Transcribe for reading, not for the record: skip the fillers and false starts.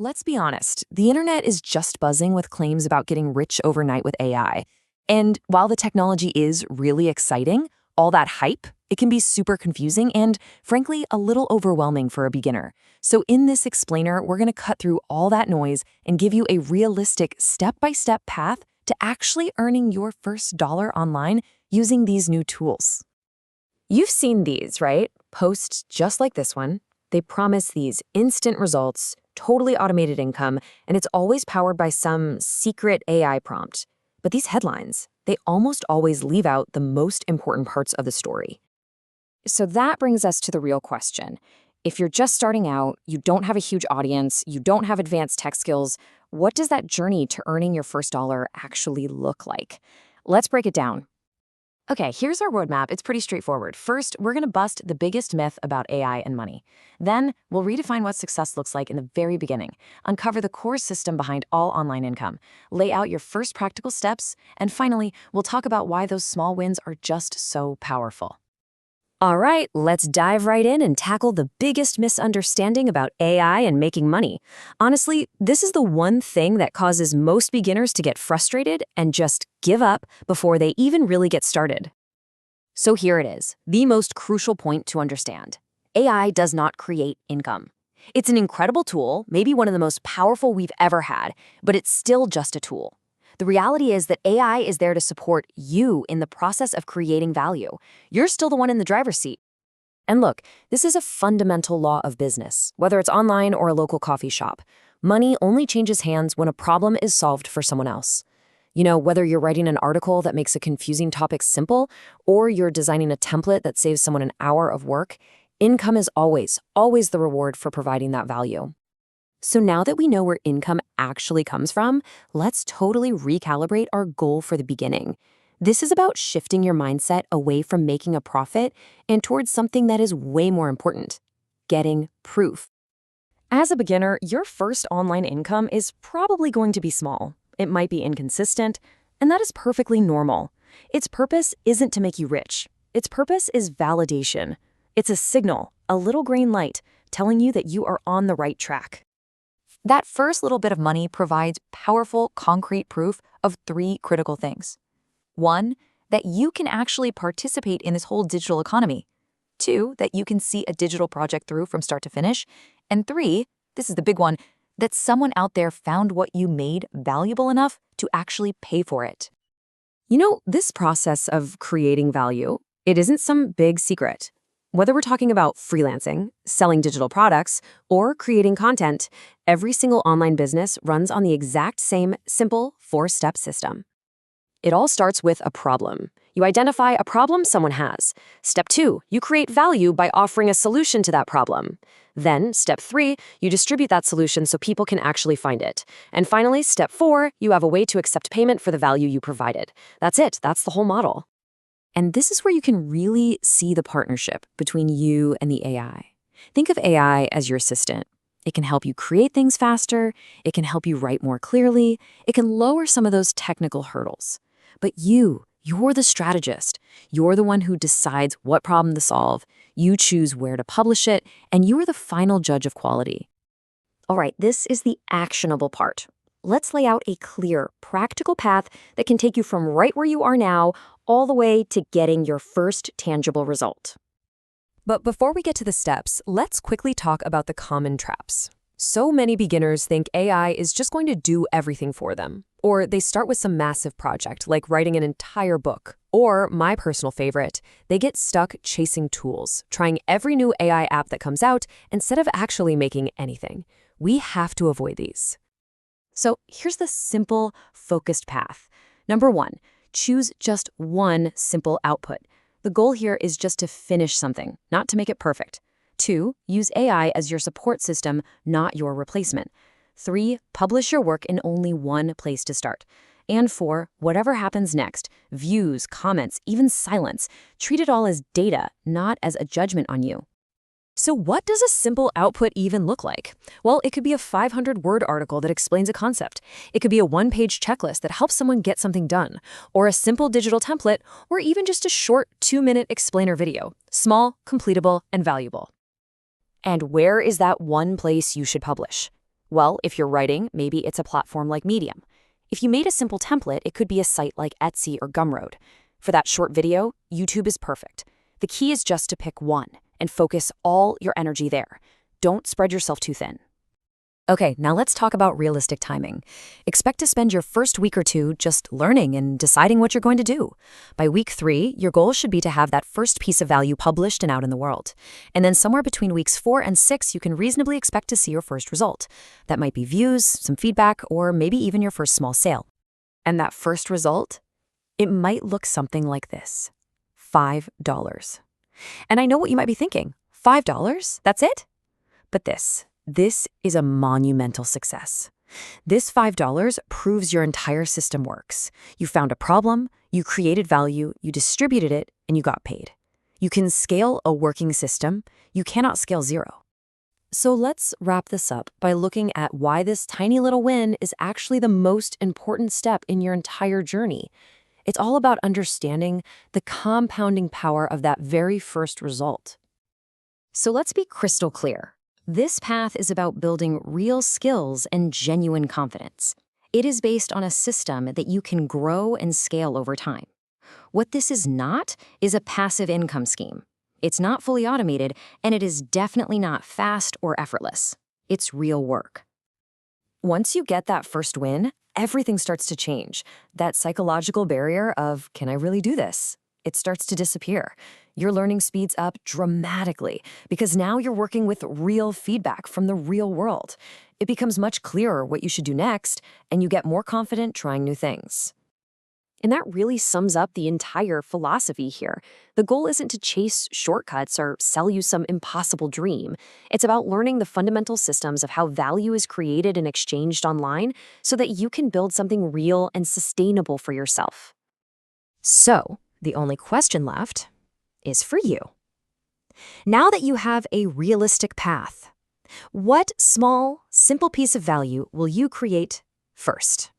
Let's be honest, the internet is just buzzing with claims about getting rich overnight with AI. And while the technology is really exciting, all that hype, it can be super confusing and, frankly, a little overwhelming for a beginner. So in this explainer, we're going to cut through all that noise and give you a realistic step-by-step path to actually earning your first dollar online using these new tools. You've seen these, right? Posts just like this one. They promise these instant results, totally automated income, and it's always powered by some secret AI prompt. But these headlines, they almost always leave out the most important parts of the story. So that brings us to the real question. If you're just starting out, you don't have a huge audience, you don't have advanced tech skills, what does that journey to earning your first dollar actually look like? Let's break it down. Okay, here's our roadmap. It's pretty straightforward. First, we're going to bust the biggest myth about AI and money. Then, we'll redefine what success looks like in the very beginning, uncover the core system behind all online income, lay out your first practical steps, and finally, we'll talk about why those small wins are just so powerful. All right, let's dive right in and tackle the biggest misunderstanding about AI and making money. Honestly, this is the one thing that causes most beginners to get frustrated and just give up before they even really get started. So here it is, the most crucial point to understand. AI does not create income. It's an incredible tool, maybe one of the most powerful we've ever had, but it's still just a tool. The reality is that AI is there to support you in the process of creating value. You're still the one in the driver's seat. And look, this is a fundamental law of business, whether it's online or a local coffee shop. Money only changes hands when a problem is solved for someone else. You know, whether you're writing an article that makes a confusing topic simple, or you're designing a template that saves someone an hour of work, income is always the reward for providing that value. So now that we know where income actually comes from, let's totally recalibrate our goal for the beginning. This is about shifting your mindset away from making a profit and towards something that is way more important, getting proof. As a beginner, your first online income is probably going to be small. It might be inconsistent, and that is perfectly normal. Its purpose isn't to make you rich. Its purpose is validation. It's a signal, a little green light, telling you that you are on the right track. That first little bit of money provides powerful, concrete proof of three critical things. 1, that you can actually participate in this whole digital economy. 2, that you can see a digital project through from start to finish. And 3, this is the big one, that someone out there found what you made valuable enough to actually pay for it. You know, this process of creating value, it isn't some big secret. Whether we're talking about freelancing, selling digital products, or creating content, every single online business runs on the exact same simple 4-step system. It all starts with a problem. You identify a problem someone has. Step 2, you create value by offering a solution to that problem. Then, step 3, you distribute that solution so people can actually find it. And finally, step 4, you have a way to accept payment for the value you provided. That's it. That's the whole model. And this is where you can really see the partnership between you and the AI. Think of AI as your assistant. It can help you create things faster, it can help you write more clearly, it can lower some of those technical hurdles. But you're the strategist. You're the one who decides what problem to solve, you choose where to publish it, and you are the final judge of quality. All right, this is the actionable part. Let's lay out a clear, practical path that can take you from right where you are now all the way to getting your first tangible result. But before we get to the steps, let's quickly talk about the common traps. So many beginners think AI is just going to do everything for them. Or they start with some massive project, like writing an entire book. Or, my personal favorite, they get stuck chasing tools, trying every new AI app that comes out instead of actually making anything. We have to avoid these. So here's the simple, focused path. Number 1, choose just one simple output. The goal here is just to finish something, not to make it perfect. 2, use AI as your support system, not your replacement. 3, publish your work in only one place to start. And 4, whatever happens next, views, comments, even silence, treat it all as data, not as a judgment on you. So what does a simple output even look like? Well, it could be a 500-word article that explains a concept. It could be a one-page checklist that helps someone get something done, or a simple digital template, or even just a short 2-minute explainer video. Small, completable, and valuable. And where is that one place you should publish? Well, if you're writing, maybe it's a platform like Medium. If you made a simple template, it could be a site like Etsy or Gumroad. For that short video, YouTube is perfect. The key is just to pick one and focus all your energy there. Don't spread yourself too thin. Okay, now let's talk about realistic timing. Expect to spend your first week or two just learning and deciding what you're going to do. By week 3, your goal should be to have that first piece of value published and out in the world. And then somewhere between weeks 4 and 6, you can reasonably expect to see your first result. That might be views, some feedback, or maybe even your first small sale. And that first result? It might look something like this: $5. And I know what you might be thinking. $5? That's it? But this is a monumental success. This $5 proves your entire system works. You found a problem, you created value, you distributed it, and you got paid. You can scale a working system. You cannot scale zero. So let's wrap this up by looking at why this tiny little win is actually the most important step in your entire journey. It's all about understanding the compounding power of that very first result. So let's be crystal clear. This path is about building real skills and genuine confidence. It is based on a system that you can grow and scale over time. What this is not is a passive income scheme. It's not fully automated, and it is definitely not fast or effortless. It's real work. Once you get that first win, everything starts to change. That psychological barrier of, can I really do this? It starts to disappear. Your learning speeds up dramatically because now you're working with real feedback from the real world. It becomes much clearer what you should do next, and you get more confident trying new things. And that really sums up the entire philosophy here. The goal isn't to chase shortcuts or sell you some impossible dream. It's about learning the fundamental systems of how value is created and exchanged online so that you can build something real and sustainable for yourself. So, the only question left is for you. Now that you have a realistic path, what small, simple piece of value will you create first?